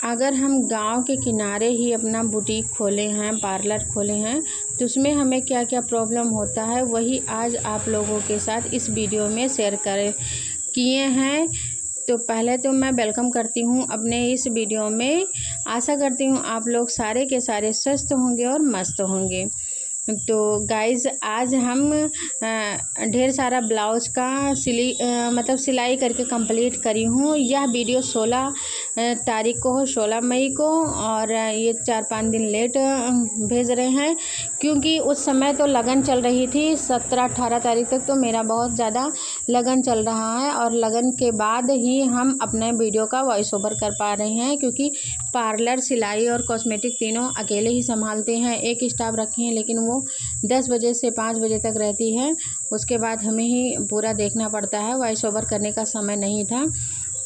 अगर हम गांव के किनारे ही अपना बुटीक खोले हैं, पार्लर खोले हैं, तो उसमें हमें क्या क्या प्रॉब्लम होता है वही आज आप लोगों के साथ इस वीडियो में शेयर किए हैं। तो पहले तो मैं वेलकम करती हूँ अपने इस वीडियो में। आशा करती हूँ आप लोग सारे के सारे स्वस्थ होंगे और मस्त होंगे। तो गाइज़ आज हम ढेर सारा ब्लाउज का सिलाई करके कंप्लीट करी हूँ। यह वीडियो 16 तारीख को हो, 16 मई को, और ये 4-5 दिन लेट भेज रहे हैं क्योंकि उस समय तो लगन चल रही थी। 17-18 तारीख तक तो मेरा बहुत ज़्यादा लगन चल रहा है और लगन के बाद ही हम अपने वीडियो का वॉइस ओवर कर पा रहे हैं क्योंकि पार्लर, सिलाई और कॉस्मेटिक तीनों अकेले ही संभालते हैं। एक स्टाफ रखे हैं लेकिन वो 10 बजे से 5 बजे तक रहती है, उसके बाद हमें ही पूरा देखना पड़ता है, वॉइस ओवर करने का समय नहीं था।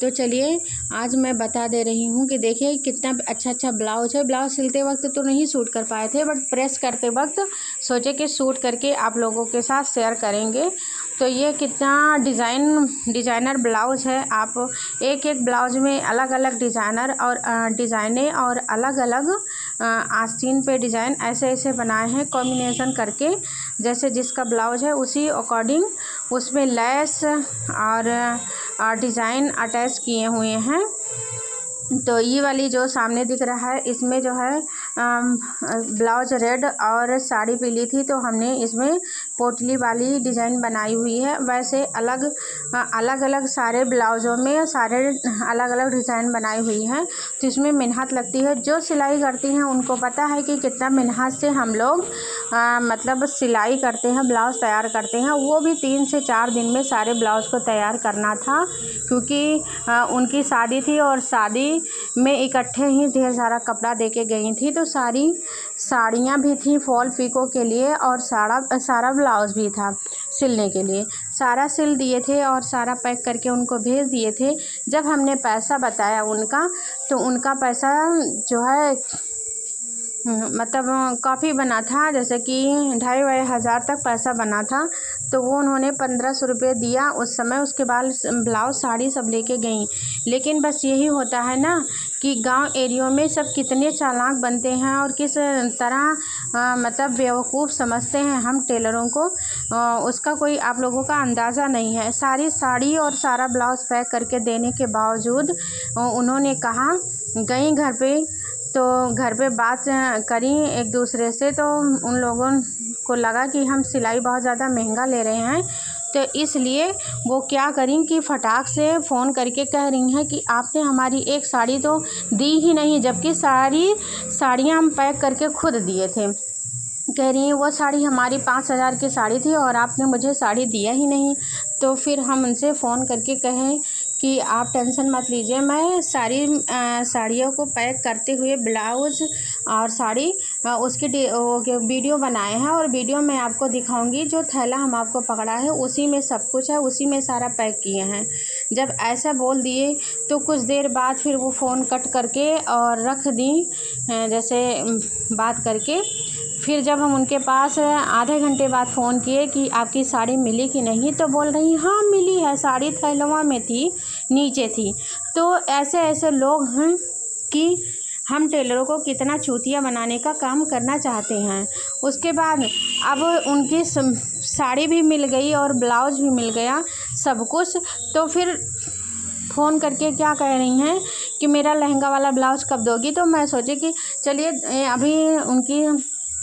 तो चलिए आज मैं बता दे रही हूँ कि देखिए कितना अच्छा ब्लाउज है। ब्लाउज सिलते वक्त तो नहीं शूट कर पाए थे, बट प्रेस करते वक्त सोचे कि शूट करके आप लोगों के साथ शेयर करेंगे। तो ये कितना डिज़ाइनर ब्लाउज है। आप एक एक ब्लाउज में अलग अलग डिज़ाइनर और डिज़ाइने और अलग अलग आस्तीन पे डिज़ाइन ऐसे ऐसे बनाए हैं कॉम्बिनेशन करके। जैसे जिसका ब्लाउज है उसी अकॉर्डिंग उसमें लेस और डिज़ाइन अटैच किए हुए हैं। तो ये वाली जो सामने दिख रहा है इसमें जो है ब्लाउज रेड और साड़ी पीली थी, तो हमने इसमें पोटली वाली डिज़ाइन बनाई हुई है। वैसे अलग अलग सारे ब्लाउज़ों में सारे अलग अलग डिज़ाइन बनाई हुई हैं। तो इसमें मेहनत लगती है। जो सिलाई करती हैं उनको पता है कि कितना मेहनत से हम लोग सिलाई करते हैं, ब्लाउज़ तैयार करते हैं। वो भी 3 से 4 दिन में सारे ब्लाउज़ को तैयार करना था क्योंकि उनकी शादी थी और शादी में इकट्ठे ही ढेर सारा कपड़ा दे के गई थी। तो सारी साड़ियाँ भी थी फॉल पिको के लिए और सारा ब्लाउज़ भी था सिलने के लिए। सारा सिल दिए थे और सारा पैक करके उनको भेज दिए थे। जब हमने पैसा बताया उनका, तो उनका पैसा जो है काफ़ी बना था, जैसे कि 2,500 हज़ार तक पैसा बना था। तो वो उन्होंने 1,500 रुपये दिया उस समय। उसके बाद ब्लाउज़ साड़ी सब लेके गईं। लेकिन बस यही होता है ना कि गांव एरियो में सब कितने चालाक बनते हैं और किस तरह बेवकूफ़ समझते हैं हम टेलरों को, उसका कोई आप लोगों का अंदाज़ा नहीं है। सारी साड़ी और सारा ब्लाउज़ पैक करके देने के बावजूद उन्होंने कहा, गई घर पे, तो घर पे बात करी एक दूसरे से, तो उन लोगों को लगा कि हम सिलाई बहुत ज़्यादा महंगा ले रहे हैं। तो इसलिए वो क्या करी कि फटाक से फ़ोन करके कह रही हैं कि आपने हमारी एक साड़ी तो दी ही नहीं, जबकि सारी साड़ियाँ हम पैक करके खुद दिए थे। कह रही हैं वो साड़ी हमारी 5,000 की साड़ी थी और आपने मुझे साड़ी दिया ही नहीं। तो फिर हम उनसे फ़ोन करके कहें कि आप टेंशन मत लीजिए, मैं सारी साड़ियों को पैक करते हुए ब्लाउज़ और साड़ी उसकी वीडियो बनाए हैं और वीडियो में आपको दिखाऊंगी। जो थैला हम आपको पकड़ा है उसी में सब कुछ है, उसी में सारा पैक किए हैं। जब ऐसा बोल दिए तो कुछ देर बाद फिर वो फ़ोन कट करके और रख दी, जैसे बात करके। फिर जब हम उनके पास आधे घंटे बाद फ़ोन किए कि आपकी साड़ी मिली कि नहीं, तो बोल रही हाँ मिली है, साड़ी थैलवा में थी, नीचे थी। तो ऐसे लोग हैं कि हम टेलरों को कितना चूतिया बनाने का काम करना चाहते हैं। उसके बाद अब उनकी साड़ी भी मिल गई और ब्लाउज़ भी मिल गया, सब कुछ। तो फिर फ़ोन करके क्या कह रही हैं कि मेरा लहंगा वाला ब्लाउज़ कब दोगी। तो मैं सोची कि चलिए अभी उनकी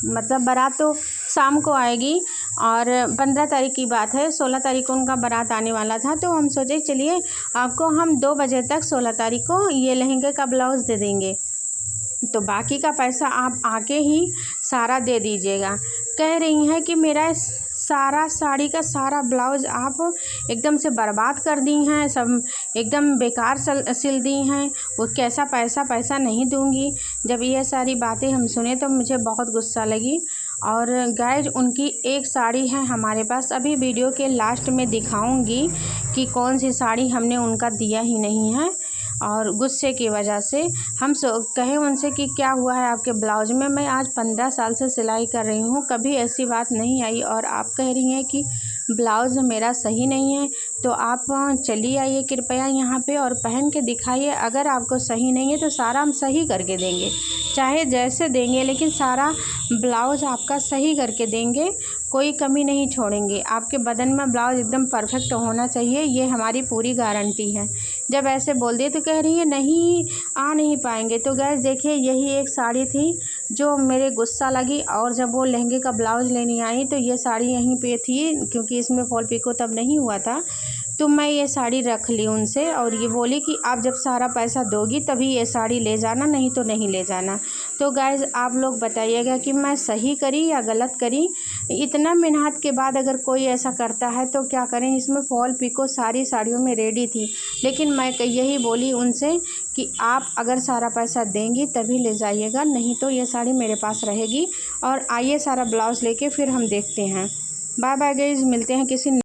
बारात तो शाम को आएगी और 15 तारीख की बात है, 16 तारीख को उनका बारात आने वाला था। तो हम सोचे चलिए आपको हम 2 बजे तक 16 तारीख को ये लहंगे का ब्लाउज़ दे देंगे, तो बाकी का पैसा आप आके ही सारा दे दीजिएगा। कह रही हैं कि मेरा सारा साड़ी का सारा ब्लाउज़ आप एकदम से बर्बाद कर दी हैं, सब एकदम बेकार सिल दी हैं, वो कैसा पैसा नहीं दूंगी। जब ये सारी बातें हम सुने तो मुझे बहुत गुस्सा लगी। और गाइज उनकी एक साड़ी है हमारे पास, अभी वीडियो के लास्ट में दिखाऊंगी कि कौन सी साड़ी हमने उनका दिया ही नहीं है। और गुस्से की वजह से हम कहे उनसे कि क्या हुआ है आपके ब्लाउज़ में, मैं आज 15 साल से सिलाई कर रही हूँ, कभी ऐसी बात नहीं आई और आप कह रही हैं कि ब्लाउज़ मेरा सही नहीं है, तो आप चलिए आइए कृपया यहाँ पे और पहन के दिखाइए। अगर आपको सही नहीं है तो सारा हम सही करके देंगे, चाहे जैसे देंगे, लेकिन सारा ब्लाउज़ आपका सही करके देंगे, कोई कमी नहीं छोड़ेंगे। आपके बदन में ब्लाउज़ एकदम परफेक्ट होना चाहिए, ये हमारी पूरी गारंटी है। जब ऐसे बोल दिए तो कह रही है नहीं आ नहीं पाएंगे। तो गाइस देखिए, यही एक साड़ी थी जो मेरे गुस्सा लगी, और जब वो लहंगे का ब्लाउज़ लेने आई तो ये साड़ी यहीं पे थी, क्योंकि इसमें फॉल पिको तब नहीं हुआ था, तो मैं ये साड़ी रख ली उनसे और ये बोली कि आप जब सारा पैसा दोगी तभी ये साड़ी ले जाना, नहीं तो नहीं ले जाना। तो गाइज़ आप लोग बताइएगा कि मैं सही करी या गलत करी। इतना मेहनत के बाद अगर कोई ऐसा करता है तो क्या करें। इसमें फॉल पिको सारी साड़ियों में रेडी थी, लेकिन मैं यही बोली उनसे कि आप अगर सारा पैसा देंगी तभी ले जाइएगा, नहीं तो ये साड़ी मेरे पास रहेगी। और आइए सारा ब्लाउज़ लेके फिर हम देखते हैं। बाय बाय गाइज़, मिलते हैं किसी